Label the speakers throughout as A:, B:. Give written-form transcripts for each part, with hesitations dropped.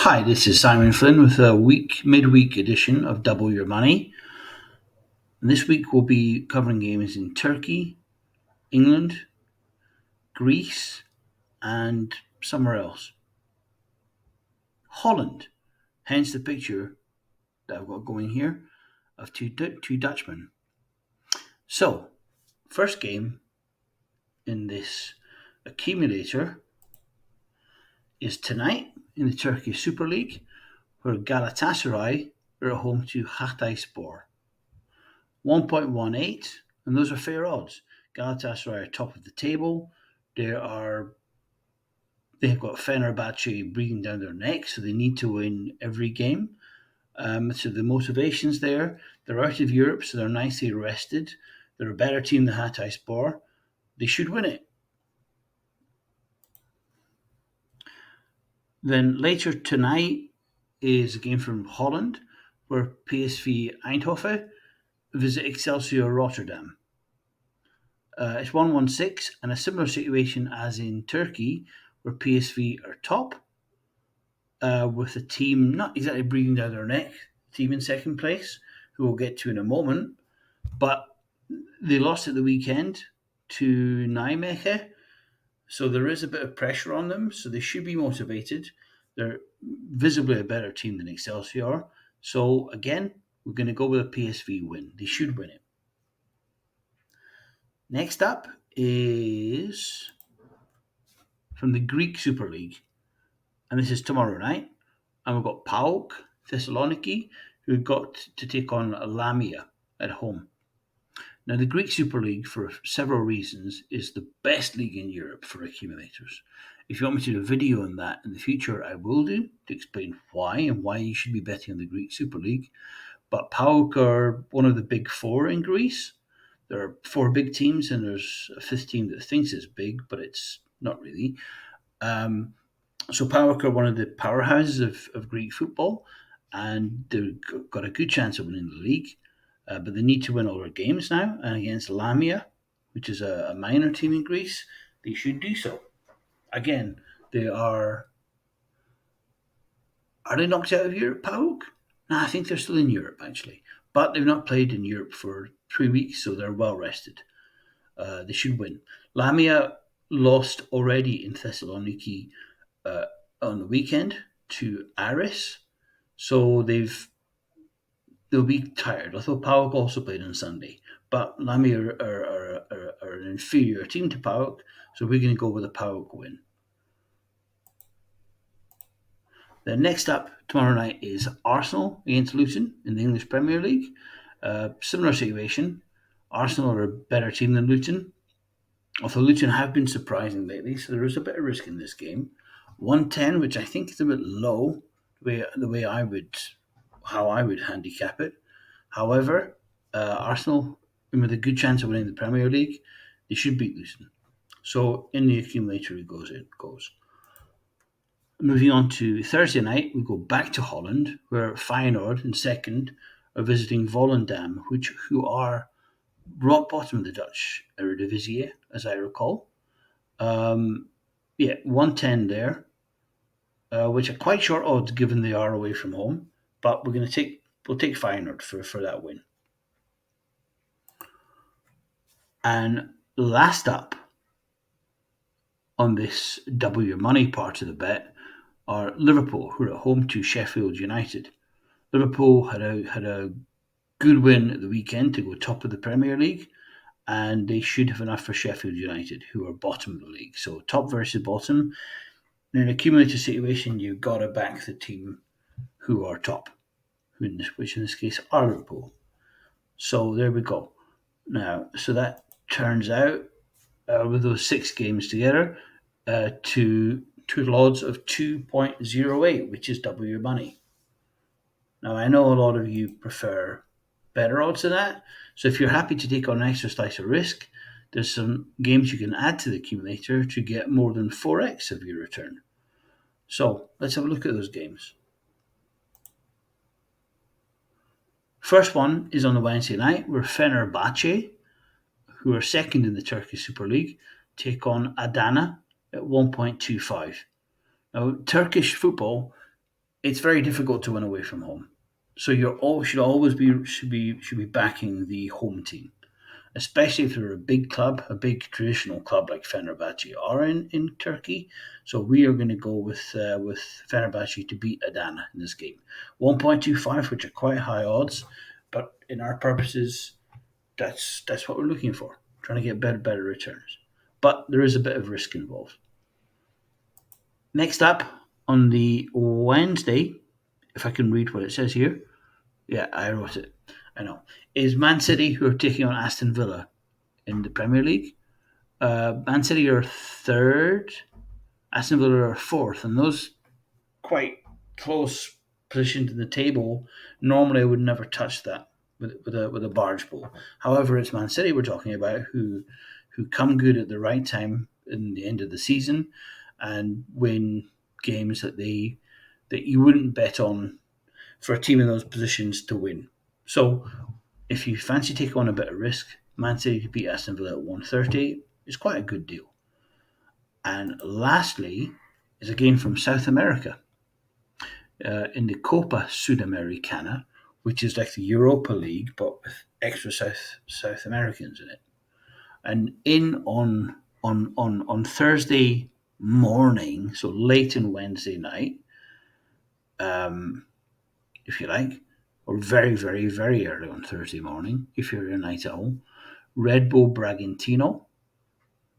A: Hi, this is Simon Flynn with a midweek edition of Double Your Money. And this week we'll be covering games in Turkey, England, Greece, and somewhere else. Holland, hence the picture that I've got going here of two Dutchmen. So, first game in this accumulator is tonight in the Turkish Super League, where Galatasaray are at home to Hatayspor. 1.18, and those are fair odds. Galatasaray are top of the table. They are they've got Fenerbahce breathing down their neck, so they need to win every game. So the motivation's there. They're out of Europe, so they're nicely rested. They're a better team than Hatayspor. They should win it. Then later tonight is a game from Holland, where PSV Eindhoven visit Excelsior Rotterdam. It's 116, and a similar situation as in Turkey, where PSV are top, with the team not exactly breathing down their neck, team in second place, who we'll get to in a moment. But they lost at the weekend to Nijmegen, so there is a bit of pressure on them, so they should be motivated. They're visibly a better team than Excelsior. So again, we're going to go with a PSV win. They should win it. Next up is from the Greek Super League, and this is tomorrow night. And we've got PAOK Thessaloniki, who've got to take on Lamia at home. Now, the Greek Super League, for several reasons, is the best league in Europe for accumulators. If you want me to do a video on that in the future, I will do to explain why and why you should be betting on the Greek Super League. But PAOK are one of the big four in Greece. There are four big teams, and there's a fifth team that thinks it's big, but it's not really. So PAOK are one of the powerhouses of Greek football, and they've got a good chance of winning the league. But they need to win all their games now, and against Lamia, which is a minor team in Greece, they should do so. Again, they are. Are they knocked out of Europe, PAOK? No, I think they're still in Europe, actually. But they've not played in Europe for 3 weeks, so they're well rested. They should win. Lamia lost already in Thessaloniki uh, on the weekend to Aris, so they'll be tired. Although PAOK also played on Sunday, but Lamia are an inferior team to PAOK, so we're going to go with a PAOK win. Then next up tomorrow night is Arsenal against Luton in the English Premier League. Similar situation. Arsenal are a better team than Luton, although Luton have been surprising lately, so there is a bit of risk in this game. 110, which I think is a bit low, the way how I would handicap it. However, Arsenal, with a good chance of winning the Premier League, they should beat Luton. So in the accumulator it goes. Moving on to Thursday night, we go back to Holland, where Feyenoord in second are visiting Volendam, who are rock bottom of the Dutch Eredivisie, as I recall. 110 there, which are quite short odds given they are away from home. But we'll take Feyenoord for that win. And last up on this double your money part of the bet are Liverpool, who are at home to Sheffield United. Liverpool had a good win at the weekend to go top of the Premier League, and they should have enough for Sheffield United, who are bottom of the league. So top versus bottom. In an accumulated situation, you've got to back the team who are top, which in this case are Liverpool. So there we go. Now, so that turns out, with those 6 games together, to total odds of 2.08, which is double your money. Now, I know a lot of you prefer better odds than that. So if you're happy to take on an extra slice of risk, there's some games you can add to the accumulator to get more than 4x of your return. So let's have a look at those games. First one is on the Wednesday night, where Fenerbahce, who are second in the Turkish Super League, take on Adana at 1.25. Now, Turkish football it's very difficult to win away from home. So should always be backing the home team, especially if they're a big club, a big traditional club like Fenerbahce are in Turkey. So we are going to go with Fenerbahce to beat Adana in this game. 1.25, which are quite high odds, but in our purposes, that's what we're looking for, trying to get better returns. But there is a bit of risk involved. Next up on the Wednesday, if I can read what it says here. Yeah, I wrote it. I know. Is Man City, who are taking on Aston Villa in the Premier League. Man City are third, Aston Villa are fourth, and those quite close positions in the table. Normally, I would never touch that with a barge pole. However, it's Man City we're talking about who come good at the right time in the end of the season and win games that you wouldn't bet on for a team in those positions to win. So if you fancy taking on a bit of risk, Man City to beat Aston Villa at 130 is quite a good deal. And lastly is a game from South America in the Copa Sudamericana, which is like the Europa League but with extra South Americans in it. And in on Thursday morning, so late in Wednesday night, if you like, or very, very, very early on Thursday morning, if you're a night owl, Red Bull Bragantino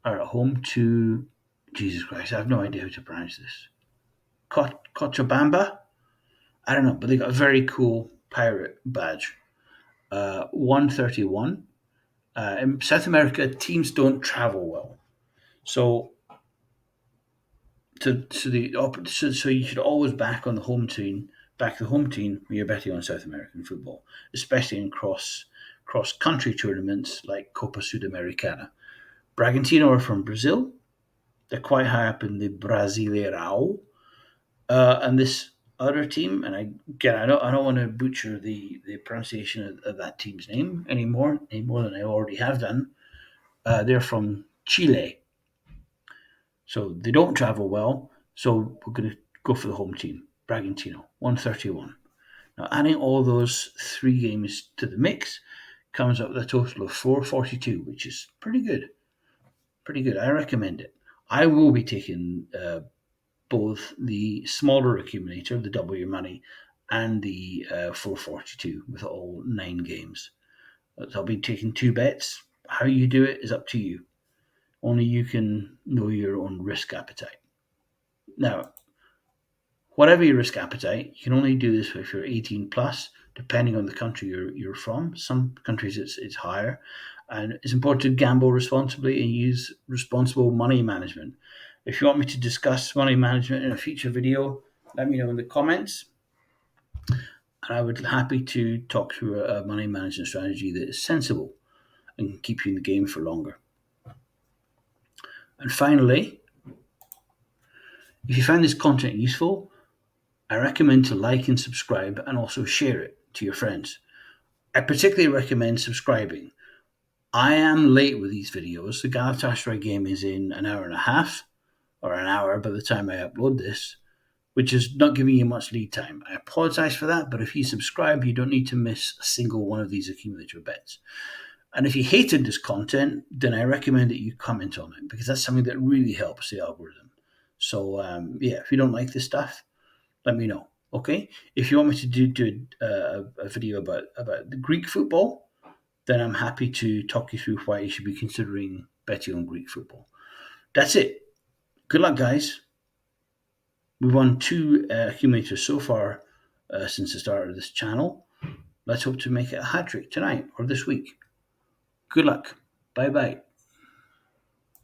A: are at home to, Jesus Christ, I have no idea how to pronounce this. Cochabamba? I don't know, but they got a very cool pirate badge. 131. In South America, teams don't travel well. So so you should always back the home team when you're betting on South American football, especially in cross country tournaments like Copa Sudamericana. Bragantino are from Brazil. They're quite high up in the Brasileirão, and this other team, and I don't want to butcher the pronunciation of that team's name any more than I already have done. They're from Chile, so they don't travel well. So we're going to go for the home team, Bragantino, 131. Now, adding all those three games to the mix comes up with a total of 442, which is pretty good. Pretty good. I recommend it. I will be taking both the smaller accumulator, the double your money, and the 442 with all 9 games. I'll be taking 2 bets. How you do it is up to you. Only you can know your own risk appetite. Now, whatever your risk appetite, you can only do this if you're 18 plus, depending on the country you're from. Some countries it's higher, and it's important to gamble responsibly and use responsible money management. If you want me to discuss money management in a future video, let me know in the comments, and I would be happy to talk through a money management strategy that is sensible and can keep you in the game for longer. And finally, if you find this content useful, I recommend to like and subscribe and also share it to your friends. I particularly recommend subscribing. I am late with these videos. The Galatasaray game is in an hour and a half, or an hour by the time I upload this, which is not giving you much lead time. I apologize for that, but if you subscribe, you don't need to miss a single one of these accumulator bets. And if you hated this content, then I recommend that you comment on it, because that's something that really helps the algorithm. So, if you don't like this stuff, let me know. Okay, if you want me to do a video about the Greek football, then I'm happy to talk you through why you should be considering betting on Greek football. That's it. Good luck, guys. We've won 2 accumulators so far since the start of this channel. Let's hope to make it a hat trick tonight or this week. Good luck. Bye bye.